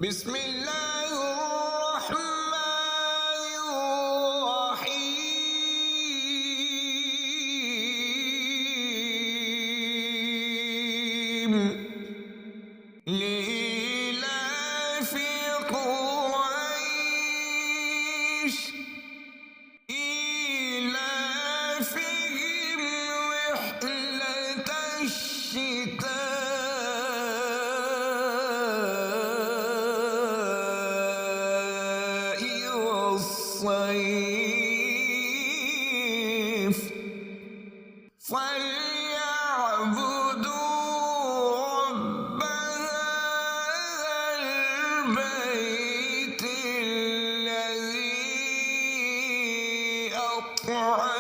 بسم الله الرحمن الرحيم لإيلاف قريش إيلافهم رحلة الشتاء والصيف فليعبدوا رب هذا البيت الذي أطعمهم